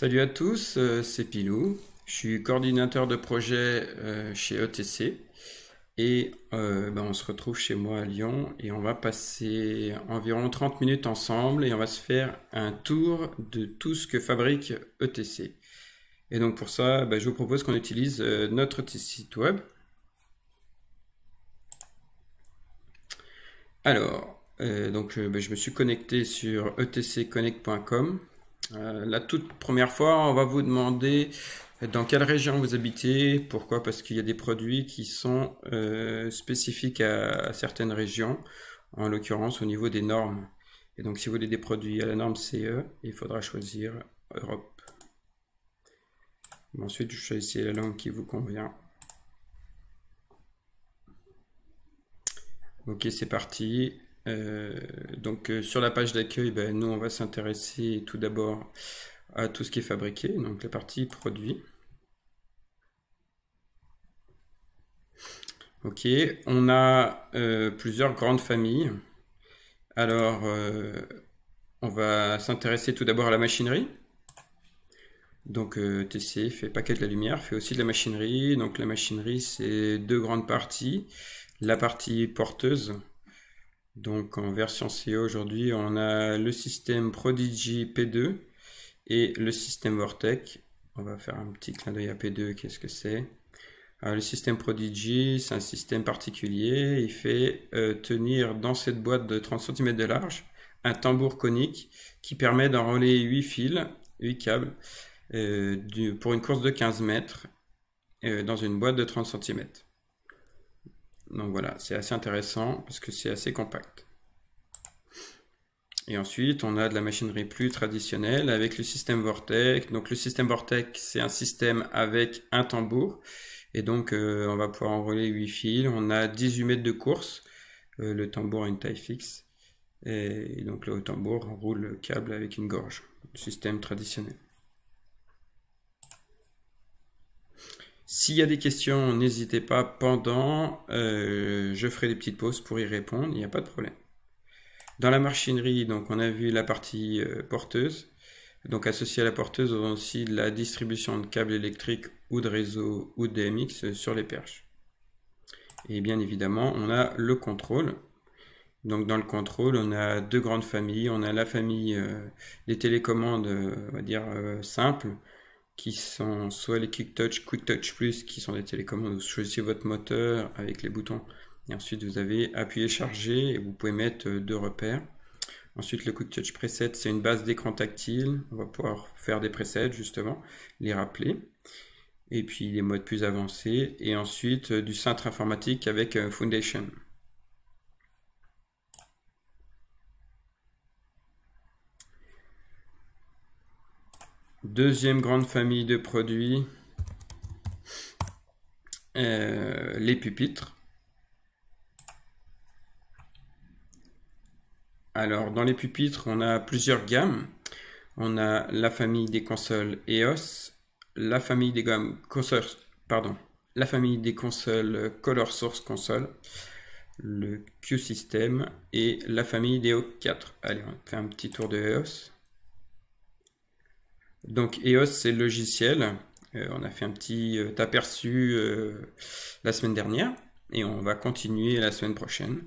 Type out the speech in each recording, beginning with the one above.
Salut à tous, c'est Pilou. Je suis coordinateur de projet chez ETC et on se retrouve chez moi à Lyon et on va passer environ 30 minutes ensemble et on va se faire un tour de tout ce que fabrique ETC. Et donc pour ça, je vous propose qu'on utilise notre site web. Alors, je me suis connecté sur etcconnect.com. La toute première fois, on va vous demander dans quelle région vous habitez. Pourquoi? Parce qu'il y a des produits qui sont spécifiques à certaines régions, en l'occurrence au niveau des normes. Et donc si vous voulez des produits à la norme CE, il faudra choisir Europe. Ensuite, vous choisissez la langue qui vous convient. Ok, c'est parti. Sur la page d'accueil, nous on va s'intéresser tout d'abord à tout ce qui est fabriqué, donc la partie produit. Ok, on a plusieurs grandes familles. Alors, on va s'intéresser tout d'abord à la machinerie. Donc TC fait pas que de la lumière, fait aussi de la machinerie. Donc la machinerie, c'est deux grandes parties. La partie porteuse. Donc en version CE aujourd'hui, on a le système Prodigy P2 et le système Vortec. On va faire un petit clin d'œil à P2, qu'est-ce que c'est? Alors, le système Prodigy, c'est un système particulier. Il fait tenir dans cette boîte de 30 cm de large un tambour conique qui permet d'enrôler 8 fils, 8 câbles pour une course de 15 mètres dans une boîte de 30 cm. Donc voilà, c'est assez intéressant parce que c'est assez compact. Et ensuite, on a de la machinerie plus traditionnelle avec le système Vortec. Donc le système Vortec, c'est un système avec un tambour. Et donc, on va pouvoir enrôler 8 fils. On a 18 mètres de course. Le tambour a une taille fixe. Et donc, le tambour enroule le câble avec une gorge. Le système traditionnel. S'il y a des questions, n'hésitez pas pendant. Je ferai des petites pauses pour y répondre. Il n'y a pas de problème. Dans la machinerie, donc, on a vu la partie porteuse. Donc associé à la porteuse, on a aussi de la distribution de câbles électriques ou de réseau ou de DMX sur les perches. Et bien évidemment, on a le contrôle. Donc dans le contrôle, on a deux grandes familles. On a la famille des télécommandes, on va dire simples, qui sont soit les Quick Touch Plus, qui sont des télécommandes où vous choisissez votre moteur avec les boutons. Et ensuite, vous avez appuyé charger et vous pouvez mettre deux repères. Ensuite, le Quick Touch Preset, c'est une base d'écran tactile. On va pouvoir faire des presets, justement, les rappeler. Et puis, des modes plus avancés. Et ensuite, du cintre informatique avec Foundation. Deuxième grande famille de produits, les pupitres. Alors, dans les pupitres, on a plusieurs gammes. On a la famille des consoles EOS, la famille des consoles Color Source Console, le Q-System et la famille des O4. Allez, on fait un petit tour de EOS. Donc EOS, c'est le logiciel. On a fait un petit aperçu la semaine dernière et on va continuer la semaine prochaine.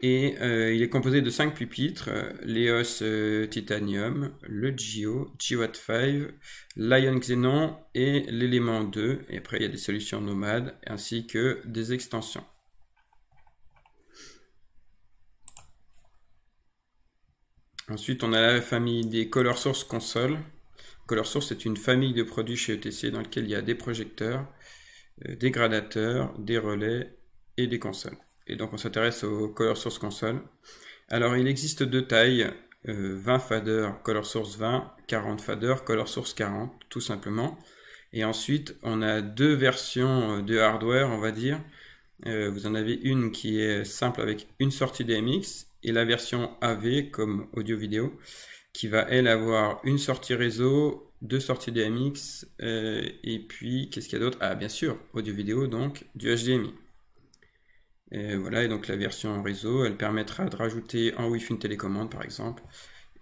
Et il est composé de 5 pupitres, l'EOS Titanium, le GWAT 5, l'Ion Xenon et l'élément 2. Et après, il y a des solutions nomades ainsi que des extensions. Ensuite, on a la famille des Color Source Console. Color Source est une famille de produits chez ETC dans laquelle il y a des projecteurs, des gradateurs, des relais et des consoles. Et donc on s'intéresse au Color Source Console. Alors il existe deux tailles, 20 faders Color Source 20, 40 faders Color Source 40, tout simplement. Et ensuite on a deux versions de hardware, on va dire. Vous en avez une qui est simple avec une sortie DMX et la version AV comme audio-vidéo qui va elle avoir une sortie réseau, deux sorties DMX et puis qu'est-ce qu'il y a d'autre? Ah bien sûr, audio-vidéo donc du HDMI. Et voilà, et donc la version réseau, elle permettra de rajouter en Wi-Fi une télécommande par exemple,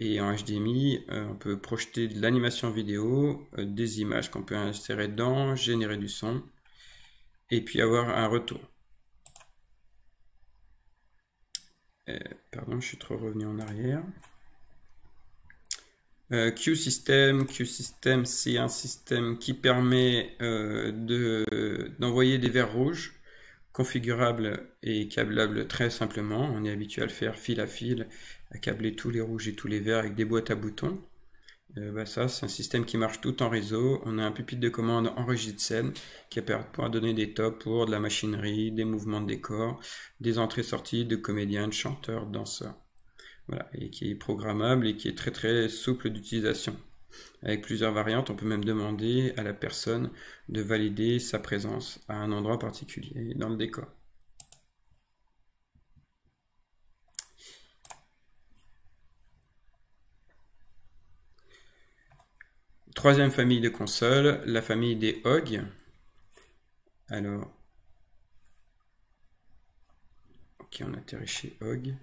Et en HDMI, on peut projeter de l'animation vidéo, des images qu'on peut insérer dedans, générer du son, et puis avoir un retour. Pardon, je suis trop revenu en arrière. QSystem, c'est un système qui permet d'envoyer des verres rouges configurables et câblables très simplement. On est habitué à le faire fil à fil, à câbler tous les rouges et tous les verts avec des boîtes à boutons. Ça, c'est un système qui marche tout en réseau. On a un pupitre de commande en régie de scène qui permet de pouvoir donner des tops pour de la machinerie, des mouvements de décor, des entrées-sorties de comédiens, de chanteurs, de danseurs. Voilà, et qui est programmable et qui est très très souple d'utilisation. Avec plusieurs variantes, on peut même demander à la personne de valider sa présence à un endroit particulier dans le décor. Troisième famille de consoles, la famille des OG. Alors, ok, on atterrit chez OG.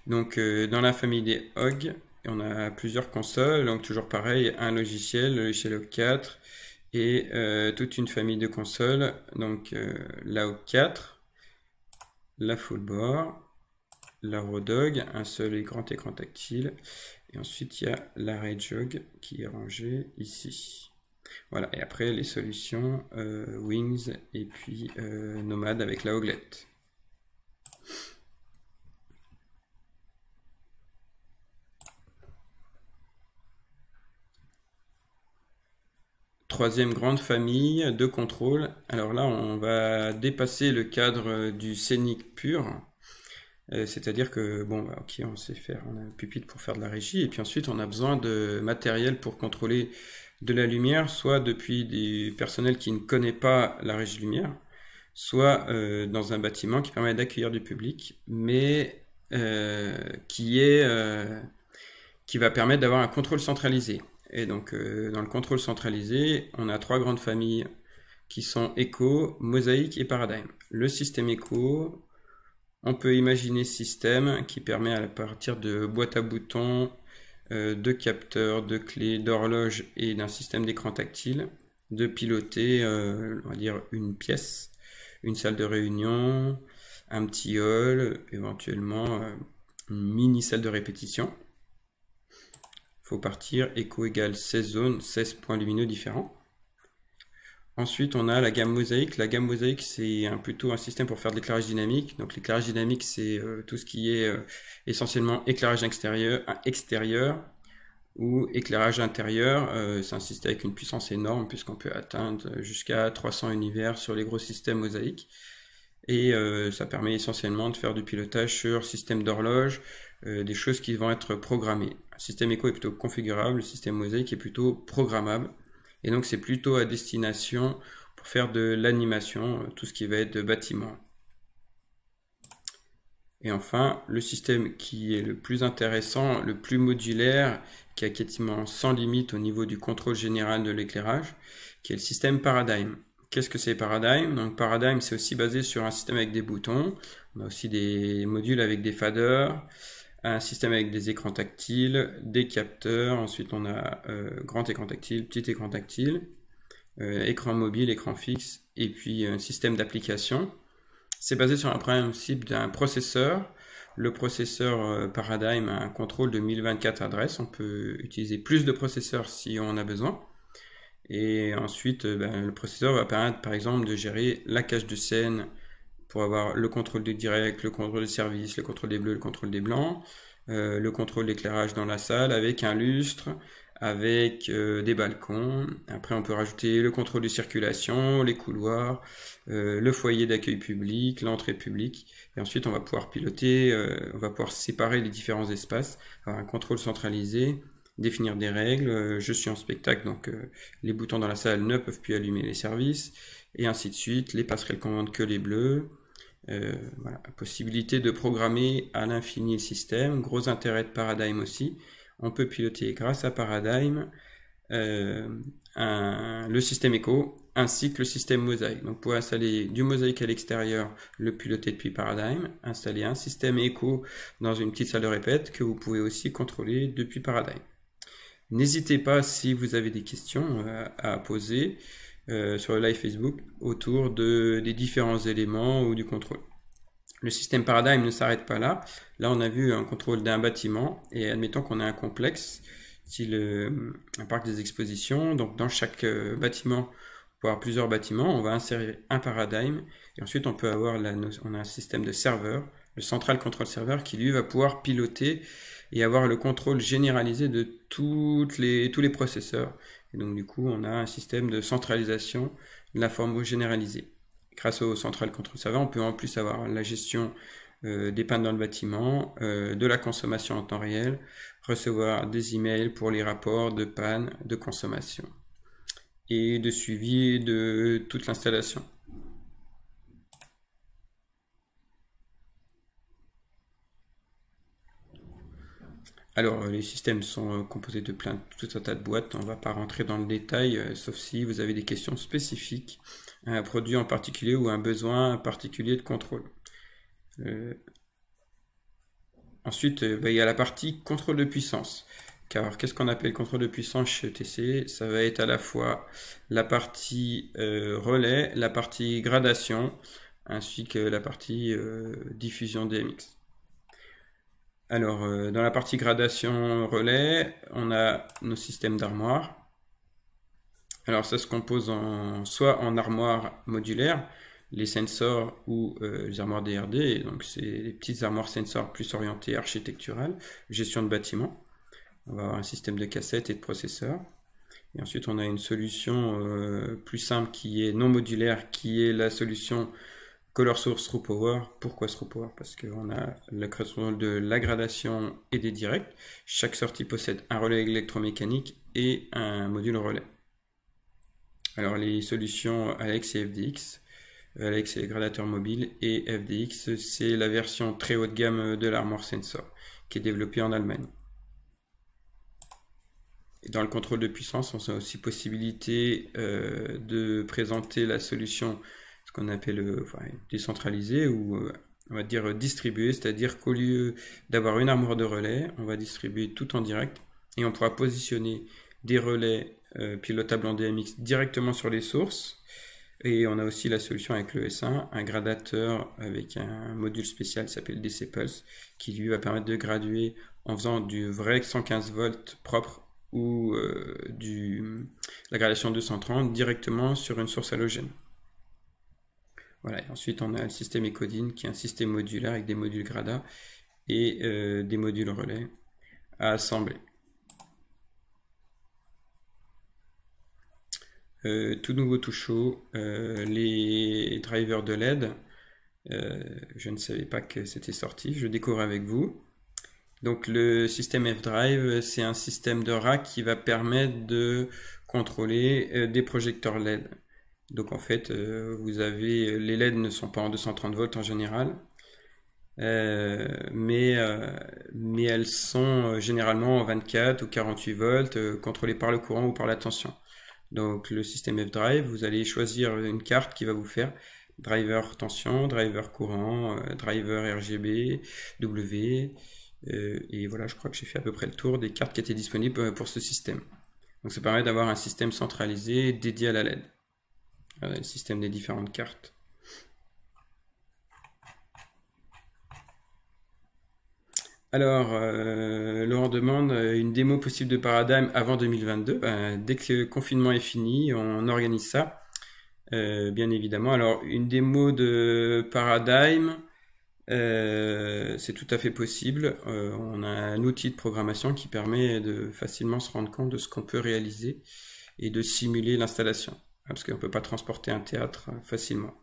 Donc, dans la famille des OG, on a plusieurs consoles. Donc, toujours pareil, un logiciel, le logiciel OG4, et toute une famille de consoles. Donc, la OG4, la Fullboard, la Rodog, un seul et grand écran tactile. Et ensuite, il y a la RedJog qui est rangée ici. Voilà, et après les solutions Wings et puis Nomad avec la Hoglette. Troisième grande famille de contrôle. Alors là, on va dépasser le cadre du scénique pur. C'est-à-dire que, bon, ok, on sait faire, on a un pupitre pour faire de la régie, et puis ensuite on a besoin de matériel pour contrôler de la lumière, soit depuis des personnels qui ne connaissent pas la régie lumière, soit dans un bâtiment qui permet d'accueillir du public, mais qui va permettre d'avoir un contrôle centralisé. Et donc, dans le contrôle centralisé, on a trois grandes familles qui sont Echo, Mosaic et Paradigm. Le système Echo, on peut imaginer système qui permet à partir de boîtes à boutons, de capteurs, de clés, d'horloges et d'un système d'écran tactile, de piloter, on va dire, une pièce, une salle de réunion, un petit hall, éventuellement une mini salle de répétition. Il faut partir, Echo égale 16 zones, 16 points lumineux différents. Ensuite, on a la gamme Mosaic. La gamme Mosaic, c'est plutôt un système pour faire de l'éclairage dynamique. Donc l'éclairage dynamique, c'est tout ce qui est essentiellement éclairage extérieur ou éclairage intérieur. C'est un système avec une puissance énorme puisqu'on peut atteindre jusqu'à 300 univers sur les gros systèmes Mosaic. Et ça permet essentiellement de faire du pilotage sur système d'horloge, des choses qui vont être programmées. Le système Echo est plutôt configurable, le système Mosaic est plutôt programmable. Et donc c'est plutôt à destination pour faire de l'animation, tout ce qui va être de bâtiment. Et enfin, le système qui est le plus intéressant, le plus modulaire, qui a quasiment sans limite au niveau du contrôle général de l'éclairage, qui est le système Paradigm. Qu'est-ce que c'est Paradigm? Donc Paradigm, c'est aussi basé sur un système avec des boutons. On a aussi des modules avec des faders, un système avec des écrans tactiles, des capteurs. Ensuite, on a grand écran tactile, petit écran tactile, écran mobile, écran fixe, et puis un système d'application. C'est basé sur un principe d'un processeur. Le processeur Paradigm a un contrôle de 1024 adresses. On peut utiliser plus de processeurs si on en a besoin. Et ensuite, le processeur va permettre, par exemple, de gérer la cage de scène pour avoir le contrôle des directs, le contrôle des services, le contrôle des bleus, le contrôle des blancs, le contrôle d'éclairage dans la salle avec un lustre, avec des balcons. Après, on peut rajouter le contrôle de circulation, les couloirs, le foyer d'accueil public, l'entrée publique. Et ensuite, on va pouvoir piloter, on va pouvoir séparer les différents espaces, avoir un contrôle centralisé, définir des règles. Je suis en spectacle, donc les boutons dans la salle ne peuvent plus allumer les services, et ainsi de suite. Les passerelles commandent que les bleus. Voilà, possibilité de programmer à l'infini le système. Gros intérêt de Paradigm aussi. On peut piloter grâce à Paradigm le système Echo, ainsi que le système mosaïque. Donc, pour installer du mosaïque à l'extérieur, le piloter depuis Paradigm, installer un système Echo dans une petite salle de répète que vous pouvez aussi contrôler depuis Paradigm. N'hésitez pas, si vous avez des questions à poser sur le live Facebook autour des différents éléments ou du contrôle. Le système Paradigm ne s'arrête pas là. Là, on a vu un contrôle d'un bâtiment, et admettons qu'on a un complexe, style un parc des expositions. Donc, dans chaque bâtiment, on peut avoir plusieurs bâtiments. On va insérer un Paradigm, et ensuite, on peut avoir on a un système de serveur, le Central Control Server, qui lui va pouvoir piloter et avoir le contrôle généralisé de tous les processeurs. Et donc, du coup, on a un système de centralisation de l'information généralisée. Grâce au Central Control Server, on peut en plus avoir la gestion des pannes dans le bâtiment, de la consommation en temps réel, recevoir des emails pour les rapports de panne, de consommation et de suivi de toute l'installation. Alors, les systèmes sont composés de tout un tas de boîtes. On ne va pas rentrer dans le détail, sauf si vous avez des questions spécifiques à un produit en particulier ou un besoin particulier de contrôle. Ensuite, il y a la partie contrôle de puissance. Car qu'est-ce qu'on appelle contrôle de puissance chez ETC? Ça va être à la fois la partie relais, la partie gradation, ainsi que la partie diffusion DMX. Alors, dans la partie gradation relais, on a nos systèmes d'armoire. Alors, ça se compose soit en armoire modulaire, les sensors ou les armoires DRD. Donc, c'est les petites armoires sensors plus orientées architecturales, gestion de bâtiment. On va avoir un système de cassettes et de processeurs. Et ensuite, on a une solution plus simple qui est non modulaire, qui est la solution Color Source Through Power. Pourquoi Through Power? Parce qu'on a le contrôle de la gradation et des directs. Chaque sortie possède un relais électromécanique et un module relais. Alors les solutions Alex et FDX. Alex c'est les gradateurs mobiles et FDX c'est la version très haut de gamme de l'armoire sensor qui est développée en Allemagne. Et dans le contrôle de puissance, on a aussi possibilité de présenter la solution ce qu'on appelle décentralisée ou on va dire distribuée, c'est-à-dire qu'au lieu d'avoir une armoire de relais, on va distribuer tout en direct et on pourra positionner des relais pilotables en DMX directement sur les sources. Et on a aussi la solution avec le S1, un gradateur avec un module spécial qui s'appelle DC Pulse, qui lui va permettre de graduer en faisant du vrai 115 volts propre ou la gradation 230 directement sur une source halogène. Voilà, et ensuite on a le système Ecodine qui est un système modulaire avec des modules Grada et des modules relais à assembler. Tout nouveau, tout chaud, les drivers de LED. Je ne savais pas que c'était sorti, je découvre avec vous. Donc le système F-Drive, c'est un système de rack qui va permettre de contrôler des projecteurs LED. Donc en fait, les LED ne sont pas en 230 volts en général, mais elles sont généralement en 24 ou 48 volts, contrôlées par le courant ou par la tension. Donc le système F-Drive, vous allez choisir une carte qui va vous faire driver tension, driver courant, driver RGB, W, et voilà, je crois que j'ai fait à peu près le tour des cartes qui étaient disponibles pour ce système. Donc ça permet d'avoir un système centralisé dédié à la LED. Le système des différentes cartes. Alors, Laurent demande une démo possible de Paradigm avant 2022. Dès que le confinement est fini, on organise ça, bien évidemment. Alors, une démo de Paradigm, c'est tout à fait possible. On a un outil de programmation qui permet de facilement se rendre compte de ce qu'on peut réaliser et de simuler l'installation. Parce qu'on ne peut pas transporter un théâtre facilement.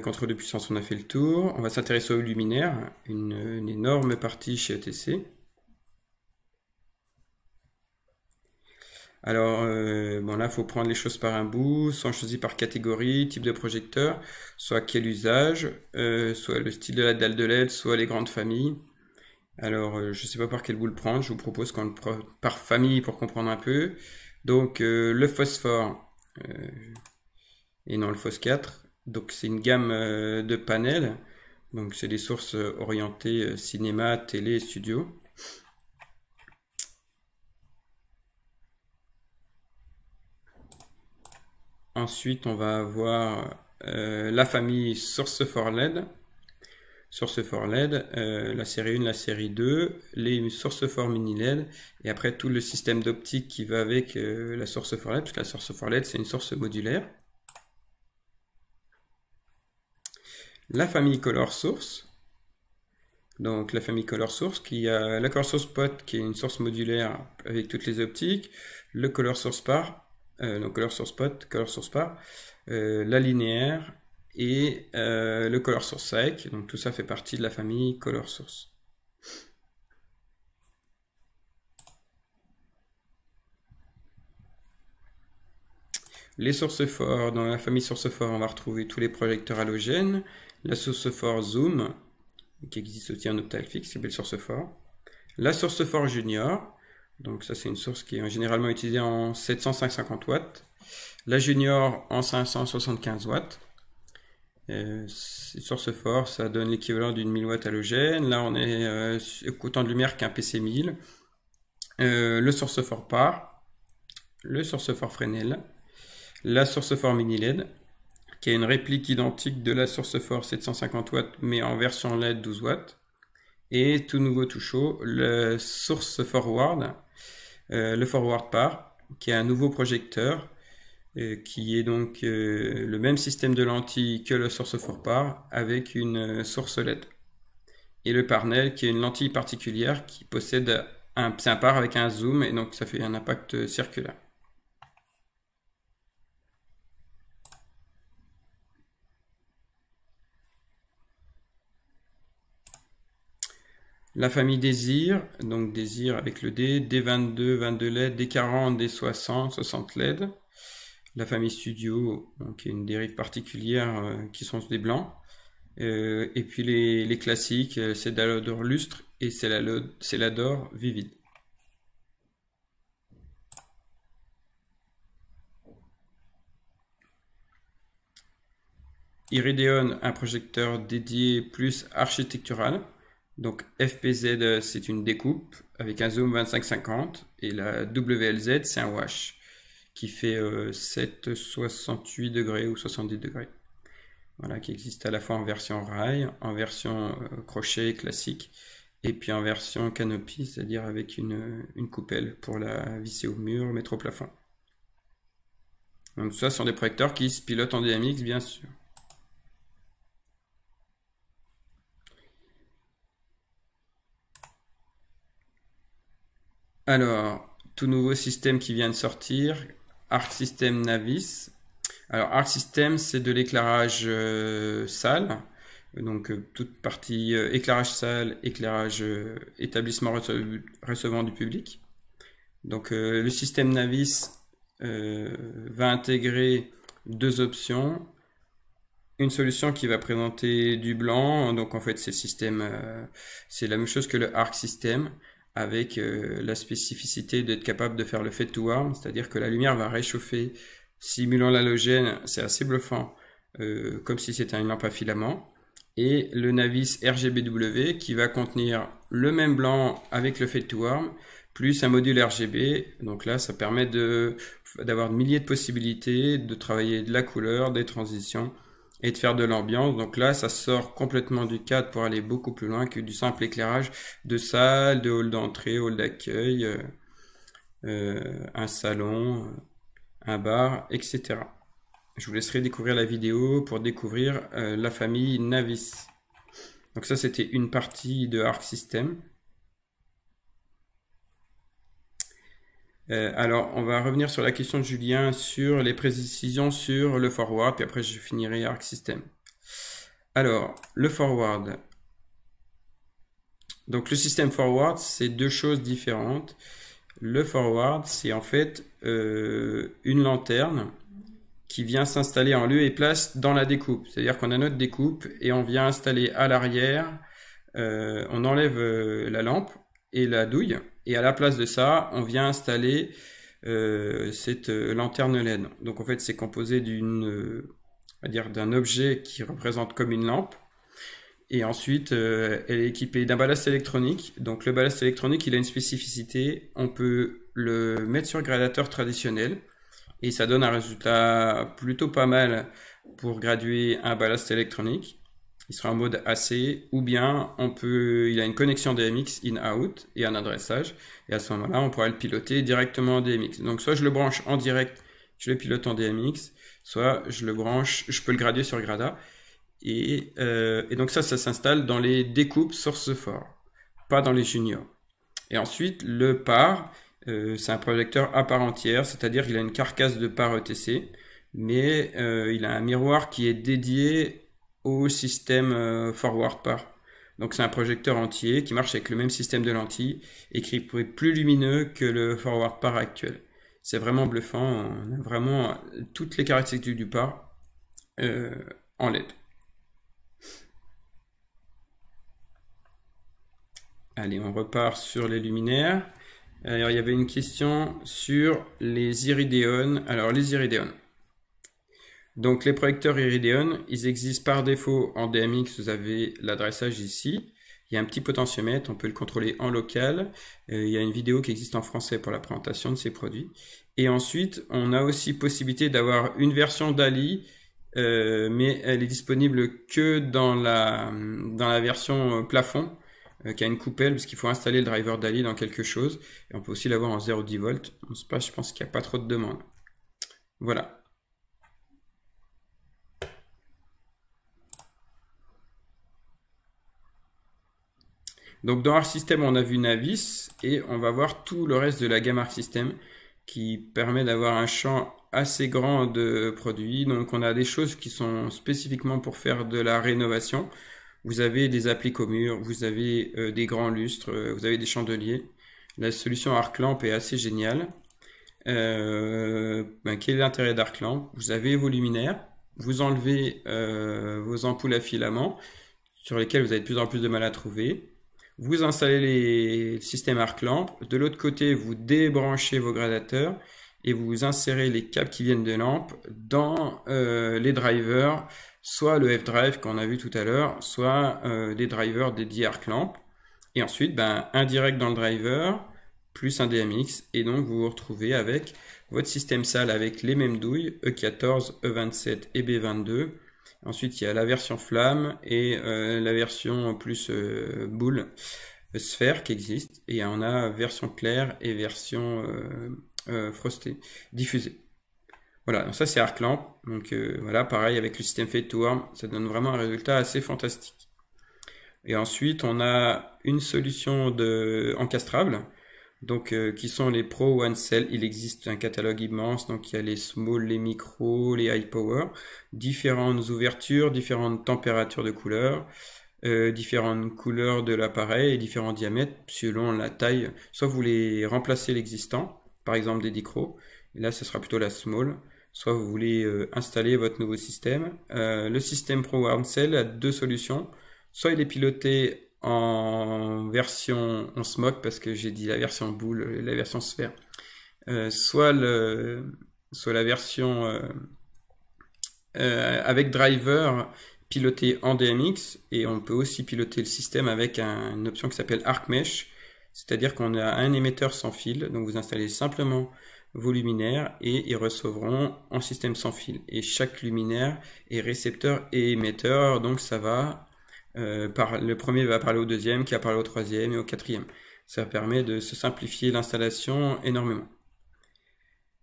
Contrôle de puissance, on a fait le tour. On va s'intéresser aux luminaires, une énorme partie chez ETC. Alors, bon là, il faut prendre les choses par un bout, soit on choisit par catégorie, type de projecteur, soit quel usage, soit le style de la dalle de LED, soit les grandes familles. Alors, je ne sais pas par quel bout le prendre, je vous propose qu'on le prenne par famille pour comprendre un peu. Donc le phosphore, et non le phos 4, donc c'est une gamme de panels, donc c'est des sources orientées cinéma, télé et studio. Ensuite on va avoir la famille source for LED. Source for LED, la série 1, la série 2, les sources for mini LED, et après tout le système d'optique qui va avec la source for LED, parce que la source for LED c'est une source modulaire. La famille color source, donc la famille color source qui a la color source pot qui est une source modulaire avec toutes les optiques, le color source par, donc color source pot, color source par, la linéaire, et le color source sec, donc tout ça fait partie de la famille color source. Les sources forts, dans la famille source fort, on va retrouver tous les projecteurs halogènes, la source fort zoom, qui existe aussi en optal fixe, c'est belle source fort, la source fort junior, donc ça c'est une source qui est généralement utilisée en 750 watts, la junior en 575 watts. Source fort, ça donne l'équivalent d'une 1000 watts halogène. Là, on est autant de lumière qu'un PC 1000. Le source fort par, le source fort Fresnel, la source fort mini LED, qui est une réplique identique de la source fort 750 watts, mais en version LED 12 watts. Et tout nouveau, tout chaud, le source forward, le forward par, qui est un nouveau projecteur, qui est donc le même système de lentille que le source for par avec une source LED. Et le Parnell qui est une lentille particulière qui possède c'est un par avec un zoom et donc ça fait un impact circulaire. La famille Désir, donc Désir avec le D, D22, 22 LED, D40, D60, 60 LED. La famille Studio, donc qui est une dérive particulière qui sont des blancs. Et puis les classiques, c'est Célador lustre et Célador vivide. Iridion, un projecteur dédié plus architectural. Donc FPZ, c'est une découpe avec un zoom 25-50 et la WLZ, c'est un wash qui fait 7,68 degrés ou 70 degrés. Voilà, qui existe à la fois en version rail, en version crochet classique, et puis en version canopy, c'est-à-dire avec une coupelle pour la visser au mur, mettre au plafond. Donc ça, ce sont des projecteurs qui se pilotent en DMX, bien sûr. Alors, tout nouveau système qui vient de sortir, Arc System Navis. Alors, Arc System, c'est de l'éclairage salle. Donc, toute partie éclairage salle, éclairage établissement recevant du public. Donc, le système Navis va intégrer deux options. Une solution qui va présenter du blanc. Donc, en fait, c'est la même chose que le Arc System, avec la spécificité d'être capable de faire le fade to warm, c'est-à-dire que la lumière va réchauffer, simulant l'halogène, c'est assez bluffant, comme si c'était une lampe à filament. Et le Navis RGBW qui va contenir le même blanc avec le fade to warm, plus un module RGB. Donc là, ça permet d'avoir de milliers de possibilités, de travailler de la couleur, des transitions, et de faire de l'ambiance. Donc là, ça sort complètement du cadre pour aller beaucoup plus loin que du simple éclairage de salle, de hall d'entrée, hall d'accueil, un salon, un bar, etc. Je vous laisserai découvrir la vidéo pour découvrir la famille Navis. Donc ça, c'était une partie de Arc System. Alors, on va revenir sur la question de Julien sur les précisions sur le forward, puis après je finirai Arc System. Alors, le forward. Donc, le système forward, c'est deux choses différentes. Le forward, c'est en fait une lanterne qui vient s'installer en lieu et place dans la découpe. C'est-à-dire qu'on a notre découpe et on vient installer à l'arrière, on enlève la lampe et la douille, et à la place de ça, on vient installer cette lanterne LED. Donc en fait, c'est composé d'un objet qui représente comme une lampe. Et ensuite, elle est équipée d'un ballast électronique. Donc le ballast électronique, il a une spécificité. On peut le mettre sur gradateur traditionnel et ça donne un résultat plutôt pas mal pour graduer un ballast électronique. Il sera en mode AC, ou bien il a une connexion DMX in-out et un adressage. Et à ce moment-là, on pourra le piloter directement en DMX. Donc soit je le branche en direct, je le pilote en DMX, soit je peux le graduer sur Grada. Et donc ça s'installe dans les découpes source fort, pas dans les juniors. Et ensuite, le par, c'est un projecteur à part entière, c'est-à-dire qu'il a une carcasse de par ETC, mais il a un miroir qui est dédié au système forward par. Donc c'est un projecteur entier qui marche avec le même système de lentilles et qui est plus lumineux que le forward par actuel. C'est vraiment bluffant, on a vraiment toutes les caractéristiques du par en LED. Allez, on repart sur les luminaires. Alors, il y avait une question sur les Iridion. Alors, les Iridion. Donc, les projecteurs Iridion, ils existent par défaut en DMX. Vous avez l'adressage ici. Il y a un petit potentiomètre, on peut le contrôler en local. Il y a une vidéo qui existe en français pour la présentation de ces produits. Et ensuite, on a aussi possibilité d'avoir une version DALI, mais elle est disponible que dans la version plafond. Qui a une coupelle parce qu'il faut installer le driver DALI dans quelque chose et on peut aussi l'avoir en 0,10 volts. Je pense qu'il n'y a pas trop de demande. Voilà. Donc dans Arc System, on a vu Navis et on va voir tout le reste de la gamme Arc System qui permet d'avoir un champ assez grand de produits. Donc on a des choses qui sont spécifiquement pour faire de la rénovation. Vous avez des appliques au mur, vous avez des grands lustres, vous avez des chandeliers. La solution Arc Lamp est assez géniale. Quel est l'intérêt d'Arc Lamp? Vous avez vos luminaires, vous enlevez vos ampoules à filament sur lesquelles vous avez de plus en plus de mal à trouver. Vous installez les systèmes Arc Lamp. De l'autre côté, vous débranchez vos gradateurs et vous insérez les câbles qui viennent des lampes dans les drivers, soit le F-Drive qu'on a vu tout à l'heure, soit des drivers dédiés Arc Lamp. Et ensuite, un direct dans le driver, plus un DMX. Et donc, vous vous retrouvez avec votre système salle avec les mêmes douilles, E14, E27 et B22. Ensuite, il y a la version flamme et la version plus boule, sphère qui existe. Et on a version claire et version frostée, diffusée. Voilà, donc ça c'est Arc Lamp. Donc voilà, pareil avec le système Fade to Warm, ça donne vraiment un résultat assez fantastique. Et ensuite, on a une solution encastrable, donc qui sont les Pro One Cell. Il existe un catalogue immense, donc il y a les small, les micro, les high power, différentes ouvertures, différentes températures de couleurs, différentes couleurs de l'appareil et différents diamètres selon la taille. Soit vous voulez remplacer l'existant, par exemple des dichros, et là ce sera plutôt la small. Soit vous voulez installer votre nouveau système. Le système Pro One Cell a deux solutions. Soit il est piloté en version, on se moque parce que j'ai dit la version boule, la version sphère. Soit la version avec driver piloté en DMX, et on peut aussi piloter le système avec une option qui s'appelle Arc Mesh, c'est-à-dire qu'on a un émetteur sans fil, donc vous installez simplement vos luminaires et ils recevront en système sans fil. Et chaque luminaire est récepteur et émetteur, donc ça va le premier va parler au deuxième, qui va parler au troisième et au quatrième. Ça permet de se simplifier l'installation énormément.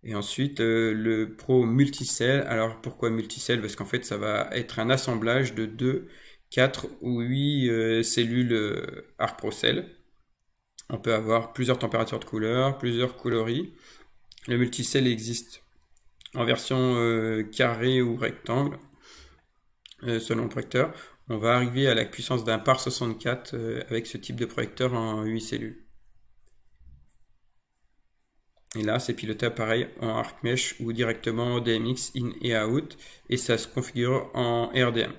Et ensuite le Pro Multicell. Alors pourquoi Multicell? Parce qu'en fait ça va être un assemblage de 2, 4 ou 8 cellules Arc Pro Cell. On peut avoir plusieurs températures de couleur, plusieurs coloris. Le multicell existe en version carré ou rectangle, selon le projecteur. On va arriver à la puissance d'un par 64 avec ce type de projecteur en 8 cellules. Et là, c'est piloté pareil en Arc Mesh ou directement en DMX in et out. Et ça se configure en RDM.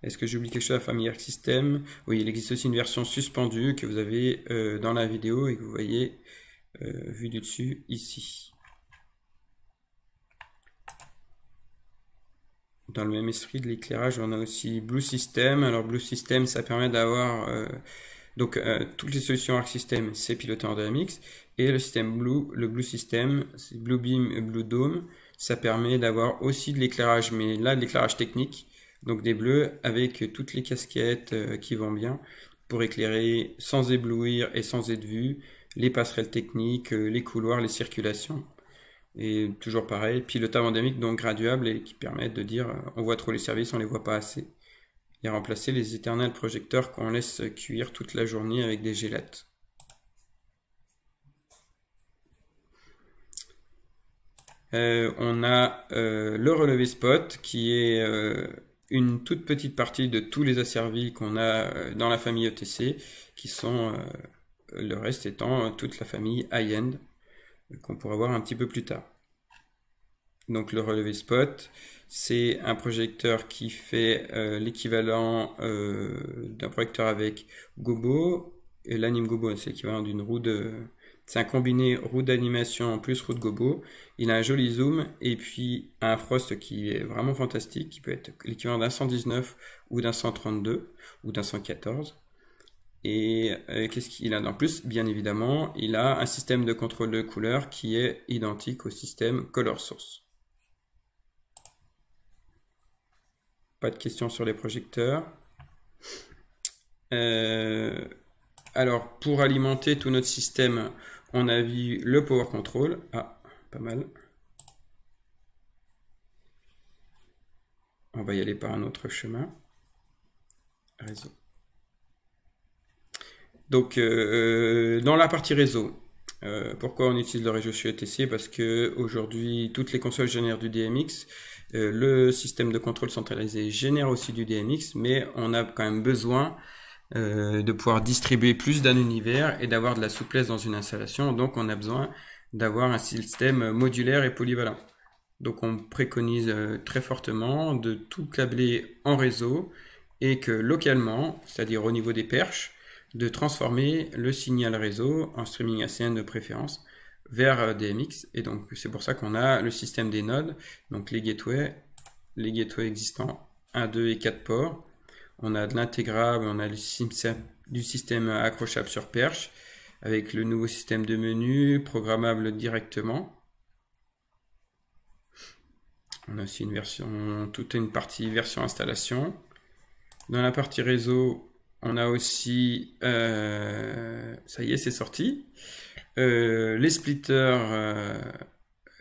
Est-ce que j'oublie quelque chose à la famille Arc System? Oui, il existe aussi une version suspendue que vous avez dans la vidéo et que vous voyez vu du dessus ici. Dans le même esprit de l'éclairage, on a aussi Blue System. Alors Blue System, ça permet d'avoir toutes les solutions Arc System, c'est piloté en DMX. Et le système Blue, le Blue System, c'est Blue Beam et Blue Dome. Ça permet d'avoir aussi de l'éclairage, mais là de l'éclairage technique. Donc des bleus avec toutes les casquettes qui vont bien pour éclairer sans éblouir et sans être vu les passerelles techniques, les couloirs, les circulations. Et toujours pareil, pilotage endémique donc graduable et qui permettent de dire on voit trop les services, on les voit pas assez. Et remplacer les éternels projecteurs qu'on laisse cuire toute la journée avec des gélates. On a le relevé spot qui est une toute petite partie de tous les asservis qu'on a dans la famille ETC, qui sont le reste étant toute la famille high-end qu'on pourra voir un petit peu plus tard. Donc le relevé spot, c'est un projecteur qui fait l'équivalent d'un projecteur avec gobo, et l'anime gobo c'est l'équivalent d'une roue de... C'est un combiné roue d'animation plus roue de gobo. Il a un joli zoom et puis un frost qui est vraiment fantastique, qui peut être l'équivalent d'un 119 ou d'un 132 ou d'un 114. Et qu'est-ce qu'il a en plus? Bien évidemment, il a un système de contrôle de couleur qui est identique au système Color Source. Pas de questions sur les projecteurs. Alors, pour alimenter tout notre système, on a vu le Power Control. Ah, pas mal. On va y aller par un autre chemin. Réseau. Donc, dans la partie réseau, pourquoi on utilise le réseau chez ETC? Parce que aujourd'hui, toutes les consoles génèrent du DMX. Le système de contrôle centralisé génère aussi du DMX, mais on a quand même besoin de pouvoir distribuer plus d'un univers et d'avoir de la souplesse dans une installation. Donc, on a besoin d'avoir un système modulaire et polyvalent. Donc, on préconise très fortement de tout câbler en réseau et que localement, c'est-à-dire au niveau des perches, de transformer le signal réseau en streaming ACN de préférence vers DMX. Et donc, c'est pour ça qu'on a le système des nodes, donc les gateways existants, 1, 2 et 4 ports. On a de l'intégrable, on a du système accrochable sur perche, avec le nouveau système de menu, programmable directement. On a aussi une version, toute une partie version installation. Dans la partie réseau, on a aussi, ça y est, c'est sorti, les splitters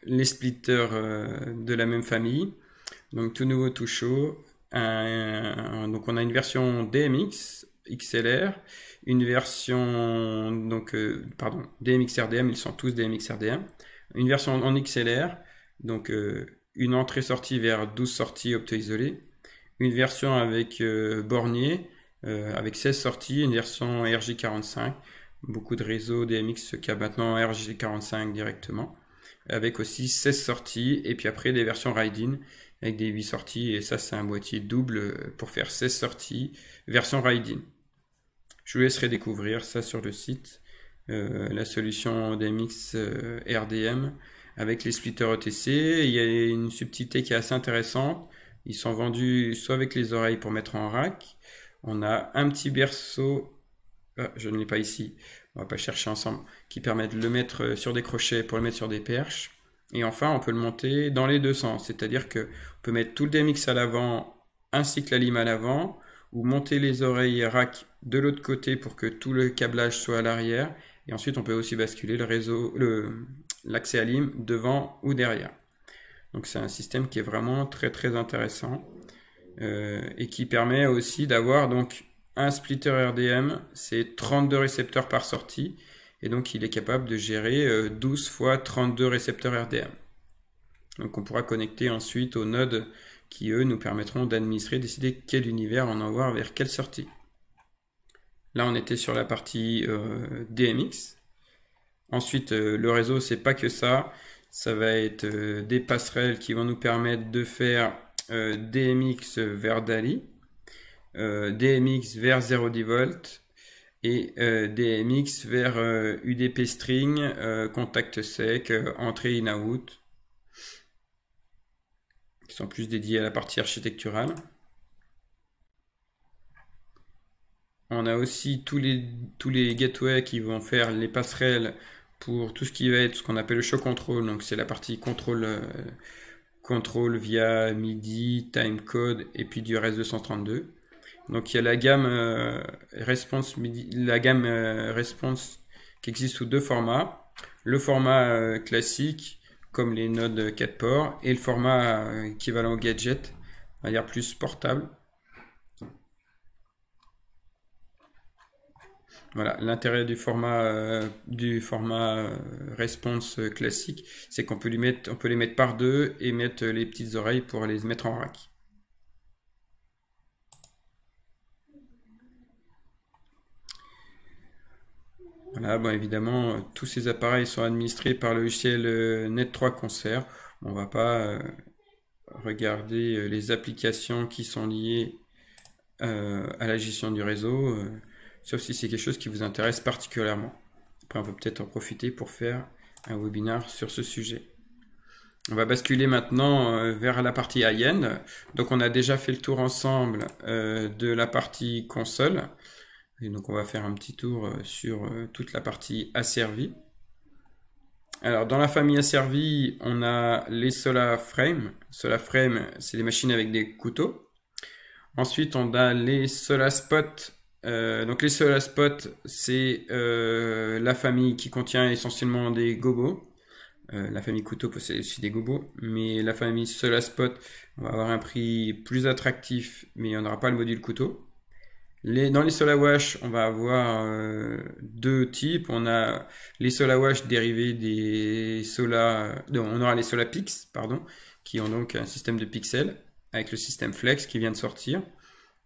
de la même famille. Donc tout nouveau, tout chaud. Donc on a une version DMX XLR, une version DMX RDM, ils sont tous DMX RDM, une version en XLR, donc une entrée-sortie vers 12 sorties opto-isolées, une version avec bornier avec 16 sorties, une version RJ45, beaucoup de réseaux DMX qui a maintenant RJ45 directement, avec aussi 16 sorties, et puis après des versions ride-in avec des 8 sorties, et ça c'est un boîtier double pour faire 16 sorties, version ride-in. Je vous laisserai découvrir ça sur le site, la solution DMX RDM avec les splitters ETC. Il y a une subtilité qui est assez intéressante, ils sont vendus soit avec les oreilles pour mettre en rack. On a un petit berceau, je ne l'ai pas ici, on va pas chercher ensemble, qui permet de le mettre sur des crochets pour le mettre sur des perches. Et enfin, on peut le monter dans les deux sens, c'est-à-dire que on peut mettre tout le DMX à l'avant ainsi que la lime à l'avant, ou monter les oreilles rack de l'autre côté pour que tout le câblage soit à l'arrière. Et ensuite, on peut aussi basculer le réseau, l'accès à lime devant ou derrière. Donc c'est un système qui est vraiment très très intéressant. Et qui permet aussi d'avoir donc un splitter RDM, c'est 32 récepteurs par sortie, et donc il est capable de gérer 12 fois 32 récepteurs RDM. Donc on pourra connecter ensuite aux nodes qui eux nous permettront d'administrer, décider quel univers on envoie vers quelle sortie. Là on était sur la partie DMX. Ensuite le réseau c'est pas que ça, ça va être des passerelles qui vont nous permettre de faire DMX vers DALI. DMX vers 0D-volt et DMX vers UDP string, contact sec, entrée in-out, qui sont plus dédiés à la partie architecturale. On a aussi tous les gateways qui vont faire les passerelles pour tout ce qui va être ce qu'on appelle le show control. Donc c'est la partie contrôle via MIDI, timecode et puis du RS-232. Donc il y a la gamme response MIDI, response qui existe sous deux formats. Le format classique comme les nodes 4 ports et le format équivalent au gadget, on va dire plus portable. Voilà, l'intérêt du format response classique, c'est qu'on peut les mettre par deux et mettre les petites oreilles pour les mettre en rack. Voilà, bon, évidemment, tous ces appareils sont administrés par le logiciel Net3 Concert. On va pas regarder les applications qui sont liées à la gestion du réseau. Sauf si c'est quelque chose qui vous intéresse particulièrement. Après, on peut peut-être en profiter pour faire un webinaire sur ce sujet. On va basculer maintenant vers la partie high-end. Donc, on a déjà fait le tour ensemble de la partie console. Et donc, on va faire un petit tour sur toute la partie asservie. Alors, dans la famille asservie, on a les SolaFrame. SolaFrame, c'est des machines avec des couteaux. Ensuite, on a les SolaSpot. Donc les SolaSpot, c'est la famille qui contient essentiellement des gobos. La famille couteau possède aussi des gobos, mais la famille SolaSpot, on va avoir un prix plus attractif, mais on n'aura pas le module couteau. Dans les SolaWash, on va avoir deux types. On a les SolaWash dérivés des on aura les SolaPix, pardon, qui ont donc un système de pixels avec le système Flex qui vient de sortir,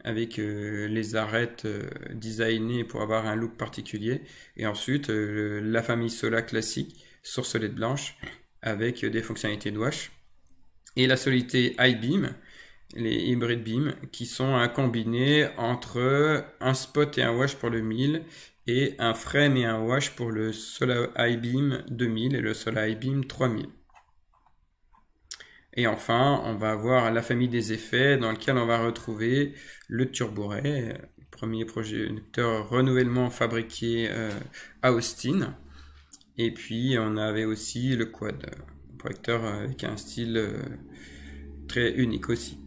avec les arêtes designées pour avoir un look particulier. Et ensuite, la famille Sola classique, source LED blanche, avec des fonctionnalités de wash. Et la solidité iBeam, les hybrid beam, qui sont un combiné entre un spot et un wash pour le 1000, et un frame et un wash pour le Sola iBeam 2000 et le Sola iBeam 3000. Et enfin, on va avoir la famille des effets dans lequel on va retrouver le Turbo-Ray, premier projecteur renouvellement fabriqué à Austin. Et puis, on avait aussi le Quad, projecteur avec un style très unique aussi.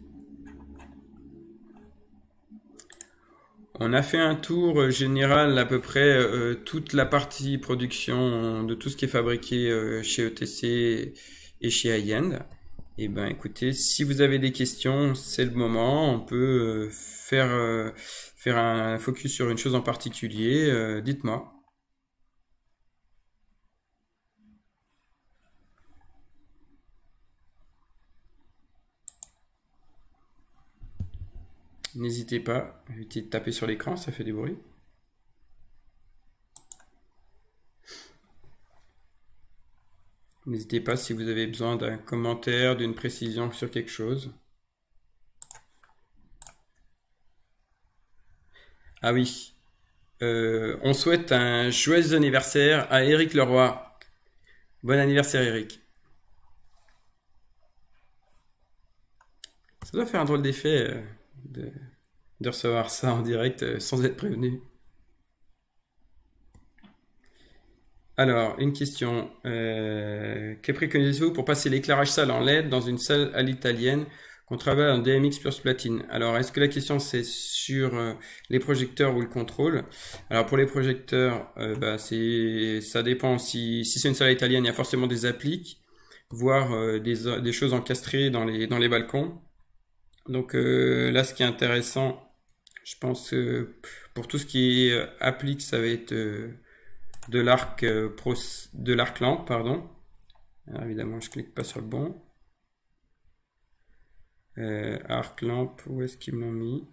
On a fait un tour général à peu près toute la partie production de tout ce qui est fabriqué chez ETC et chez High-End. Et ben écoutez, si vous avez des questions, c'est le moment. On peut faire un focus sur une chose en particulier. Dites-moi. N'hésitez pas, évitez de taper sur l'écran, ça fait du bruit. N'hésitez pas si vous avez besoin d'un commentaire, d'une précision sur quelque chose. Ah oui, on souhaite un joyeux anniversaire à Eric Leroy. Bon anniversaire Eric. Ça doit faire un drôle d'effet de recevoir ça en direct sans être prévenu. Alors, une question. Que préconisez-vous pour passer l'éclairage salle en LED dans une salle à l'italienne qu'on travaille en DMX plus platine? Alors, est-ce que la question c'est sur les projecteurs ou le contrôle? Alors, pour les projecteurs, ça dépend. Si c'est une salle italienne, il y a forcément des appliques, voire des choses encastrées dans les balcons. Donc là, ce qui est intéressant, je pense pour tout ce qui est applique, ça va être de l'arc lampe, pardon. Alors, évidemment, je clique pas sur le bon. Arc lampe, où est-ce qu'ils m'ont mis?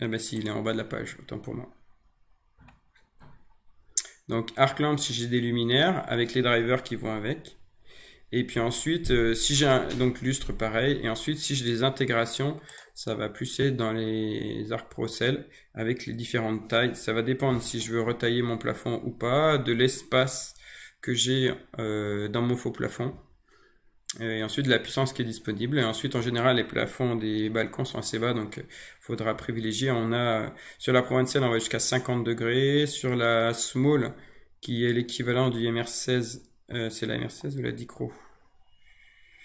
Ah bah si, il est en bas de la page, autant pour moi. Donc arc lampe si j'ai des luminaires avec les drivers qui vont avec. Et puis ensuite, si j'ai donc lustre pareil. Et ensuite, si j'ai des intégrations, ça va plus être dans les arcs Procel avec les différentes tailles. Ça va dépendre si je veux retailler mon plafond ou pas, de l'espace que j'ai dans mon faux plafond. Et ensuite de la puissance qui est disponible. Et ensuite, en général, les plafonds des balcons sont assez bas, donc faudra privilégier. On a sur la provinciale, on va jusqu'à 50 degrés. Sur la small, qui est l'équivalent du MR16, c'est la MR16 ou la Dicro?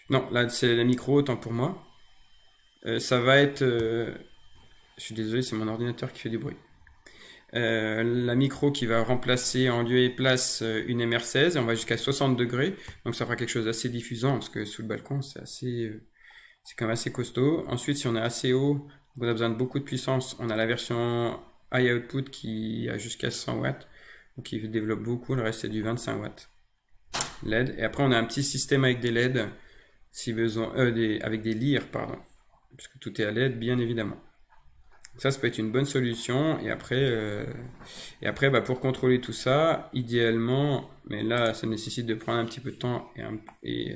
Non, là c'est la micro, autant pour moi. Ça va être, je suis désolé, c'est mon ordinateur qui fait du bruit. La micro qui va remplacer en lieu et place une MR16 et on va jusqu'à 60 degrés, donc ça fera quelque chose d'assez diffusant parce que sous le balcon c'est quand même assez costaud. Ensuite, si on est assez haut, on a besoin de beaucoup de puissance, on a la version high output qui a jusqu'à 100 watts, donc il développe beaucoup, le reste c'est du 25 watts LED. Et après on a un petit système avec des LED si besoin, avec des lyres pardon, parce que tout est à LED bien évidemment. Ça peut être une bonne solution. Et après bah, pour contrôler tout ça, idéalement, mais là ça nécessite de prendre un petit peu de temps et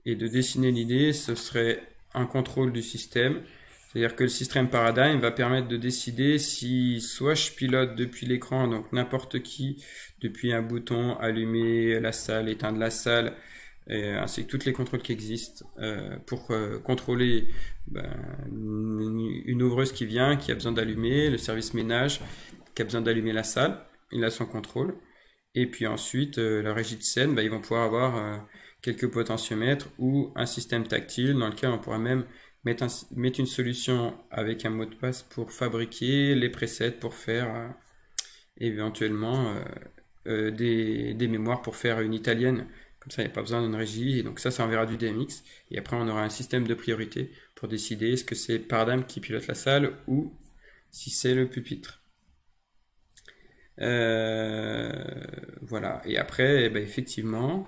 de dessiner l'idée, ce serait un contrôle du système. C'est-à-dire que le système paradigm va permettre de décider si soit je pilote depuis l'écran, donc n'importe qui, depuis un bouton, allumer la salle, éteindre la salle, ainsi que tous les contrôles qui existent pour contrôler une ouvreuse qui vient, qui a besoin d'allumer, le service ménage qui a besoin d'allumer la salle, il a son contrôle. Et puis ensuite, la régie de scène, ils vont pouvoir avoir quelques potentiomètres ou un système tactile dans lequel on pourra même mettre une solution avec un mot de passe pour fabriquer les presets, pour faire éventuellement des mémoires pour faire une italienne. Comme ça, il n'y a pas besoin d'une régie. Et donc ça enverra du DMX. Et après, on aura un système de priorité pour décider est-ce que c'est Paradigm qui pilote la salle ou si c'est le pupitre. Voilà. Et après, effectivement,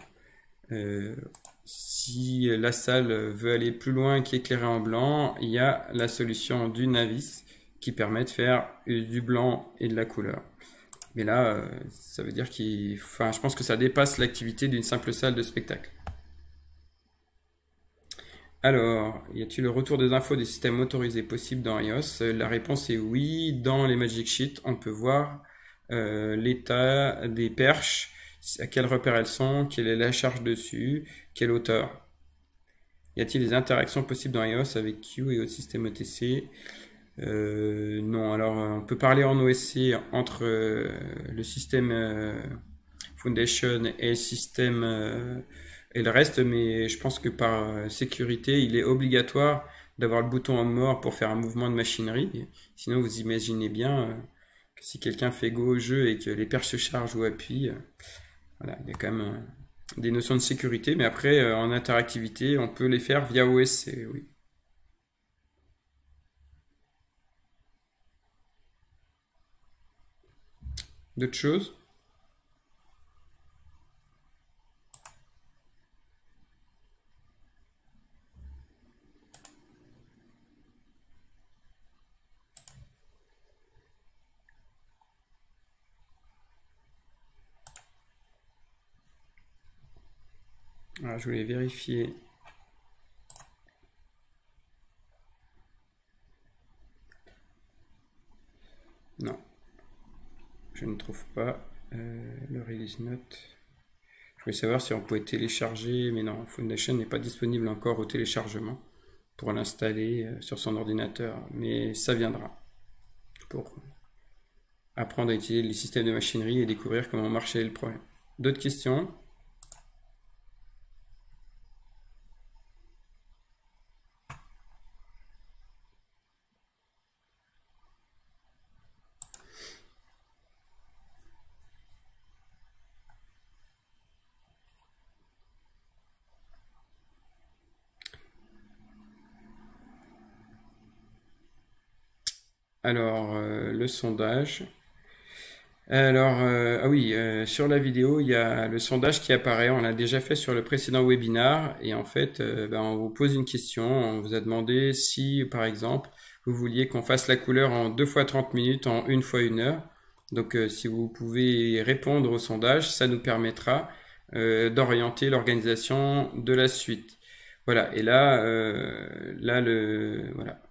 si la salle veut aller plus loin qu'éclairé en blanc, il y a la solution du Navis qui permet de faire du blanc et de la couleur. Mais là, ça veut dire je pense que ça dépasse l'activité d'une simple salle de spectacle. Alors, y a-t-il le retour des infos des systèmes motorisés possibles dans iOS? La réponse est oui. Dans les Magic Sheets, on peut voir l'état des perches, à quel repère elles sont, quelle est la charge dessus, quelle hauteur. Y a-t-il des interactions possibles dans iOS avec Q et autres systèmes ETC? Non, alors on peut parler en OSC entre le système Foundation et le système et le reste, mais je pense que par sécurité, il est obligatoire d'avoir le bouton en mort pour faire un mouvement de machinerie. Sinon, vous imaginez bien que si quelqu'un fait go au jeu et que les perches se chargent ou appuient, voilà, il y a quand même des notions de sécurité, mais après, en interactivité, on peut les faire via OSC, oui. D'autres choses? Alors, je voulais vérifier. Non, je ne trouve pas le release note. Je voulais savoir si on pouvait télécharger, mais non, Foundation n'est pas disponible encore au téléchargement pour l'installer sur son ordinateur, mais ça viendra pour apprendre à utiliser les systèmes de machinerie et découvrir comment marchait le problème. D'autres questions? Alors, le sondage. Alors, ah oui, sur la vidéo, il y a le sondage qui apparaît. On l'a déjà fait sur le précédent webinar. Et en fait, on vous pose une question. On vous a demandé si, par exemple, vous vouliez qu'on fasse la couleur en 2 fois 30 minutes, en 1 fois 1 heure. Donc, si vous pouvez répondre au sondage, ça nous permettra d'orienter l'organisation de la suite. Voilà. Et là, voilà.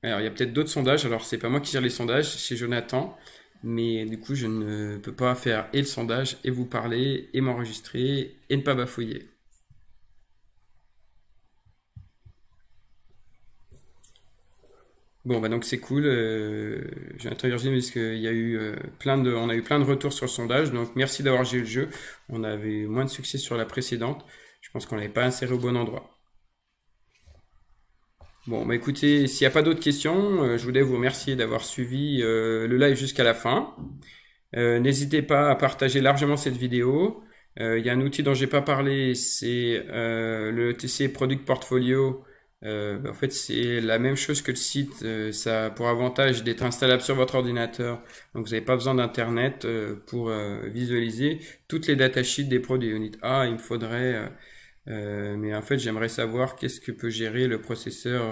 Alors, il y a peut-être d'autres sondages. Alors, c'est pas moi qui gère les sondages, c'est Jonathan. Mais du coup, je ne peux pas faire et le sondage, et vous parler, et m'enregistrer, et ne pas bafouiller. Bon, bah donc c'est cool. Jonathan Virginie, parce qu'il y a eu on a eu plein de retours sur le sondage. Donc, merci d'avoir joué le jeu. On avait moins de succès sur la précédente. Je pense qu'on l'avait pas inséré au bon endroit. Bon, bah écoutez, s'il n'y a pas d'autres questions, je voulais vous remercier d'avoir suivi le live jusqu'à la fin. N'hésitez pas à partager largement cette vidéo. Il y a un outil dont j'ai pas parlé, c'est le TC Product Portfolio. En fait, c'est la même chose que le site. Ça a pour avantage d'être installable sur votre ordinateur. Donc, vous n'avez pas besoin d'Internet pour visualiser toutes les datasheets des produits. Vous dites, ah, il me faudrait... mais en fait, j'aimerais savoir qu'est-ce que peut gérer le processeur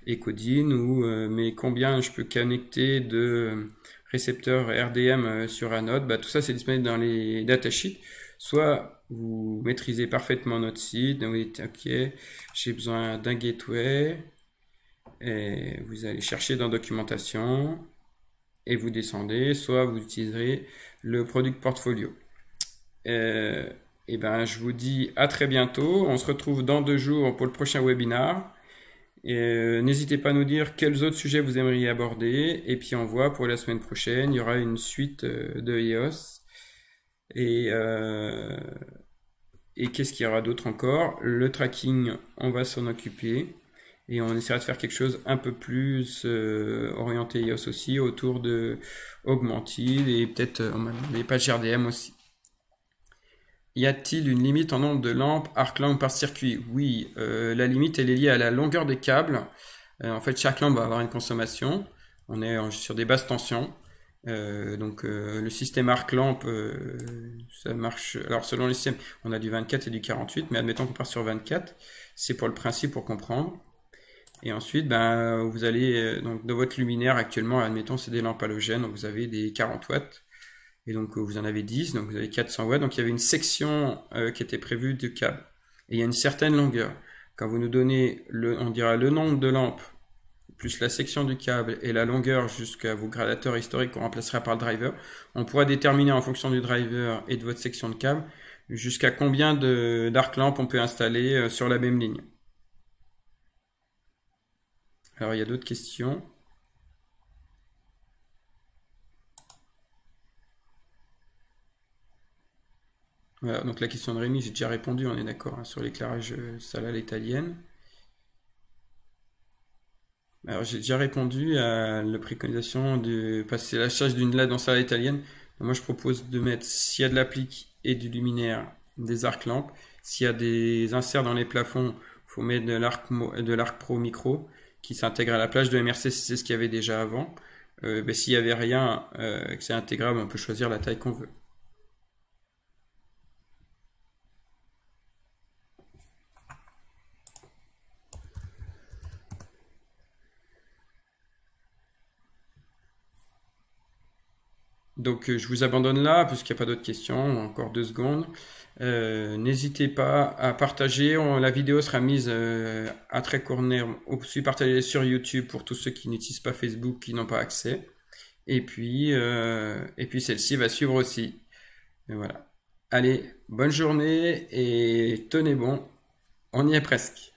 Ecodine ou mais combien je peux connecter de récepteurs RDM sur un node. Bah, tout ça, c'est disponible dans les datasheets. Soit vous maîtrisez parfaitement notre site, donc vous dites OK, j'ai besoin d'un gateway, et vous allez chercher dans documentation et vous descendez, soit vous utiliserez le product portfolio. Et ben, je vous dis à très bientôt. On se retrouve dans 2 jours pour le prochain webinar. N'hésitez pas à nous dire quels autres sujets vous aimeriez aborder. Et puis on voit pour la semaine prochaine, il y aura une suite de EOS. Et qu'est-ce qu'il y aura d'autre encore? Le tracking, on va s'en occuper. Et on essaiera de faire quelque chose un peu plus orienté EOS aussi, autour de Augmented et peut-être les pages RDM aussi. Y a-t-il une limite en nombre de lampes arc lampe par circuit? Oui, la limite elle est liée à la longueur des câbles. En fait, chaque lampe va avoir une consommation. On est sur des basses tensions. Donc le système arc lampe, ça marche. Alors selon les systèmes, on a du 24 et du 48, mais admettons qu'on part sur 24. C'est pour le principe, pour comprendre. Et ensuite, ben, vous allez donc dans votre luminaire actuellement, admettons c'est des lampes halogènes, donc vous avez des 40 watts. Et donc vous en avez 10, donc vous avez 400 watts. Donc il y avait une section qui était prévue de câble. Et il y a une certaine longueur. Quand vous nous donnez, on dira le nombre de lampes, plus la section du câble et la longueur jusqu'à vos gradateurs historiques qu'on remplacera par le driver, on pourra déterminer en fonction du driver et de votre section de câble jusqu'à combien d'arc lampes on peut installer sur la même ligne. Alors il y a d'autres questions. Voilà, donc la question de Rémi, j'ai déjà répondu, on est d'accord, hein, sur l'éclairage salle à l'italienne. Alors j'ai déjà répondu à la préconisation de passer la charge d'une LED en salle italienne. Moi je propose de mettre, s'il y a de l'applique et du luminaire, des arcs lampes. S'il y a des inserts dans les plafonds, il faut mettre de l'arc pro micro qui s'intègre à la plage de MRC si c'est ce qu'il y avait déjà avant. S'il n'y avait rien, que c'est intégrable, on peut choisir la taille qu'on veut. Donc je vous abandonne là, puisqu'il n'y a pas d'autres questions, encore 2 secondes. N'hésitez pas à partager, la vidéo sera mise à très court terme, aussi partagée sur YouTube pour tous ceux qui n'utilisent pas Facebook, qui n'ont pas accès. Et puis celle-ci va suivre aussi. Et voilà. Allez, bonne journée et tenez bon, on y est presque.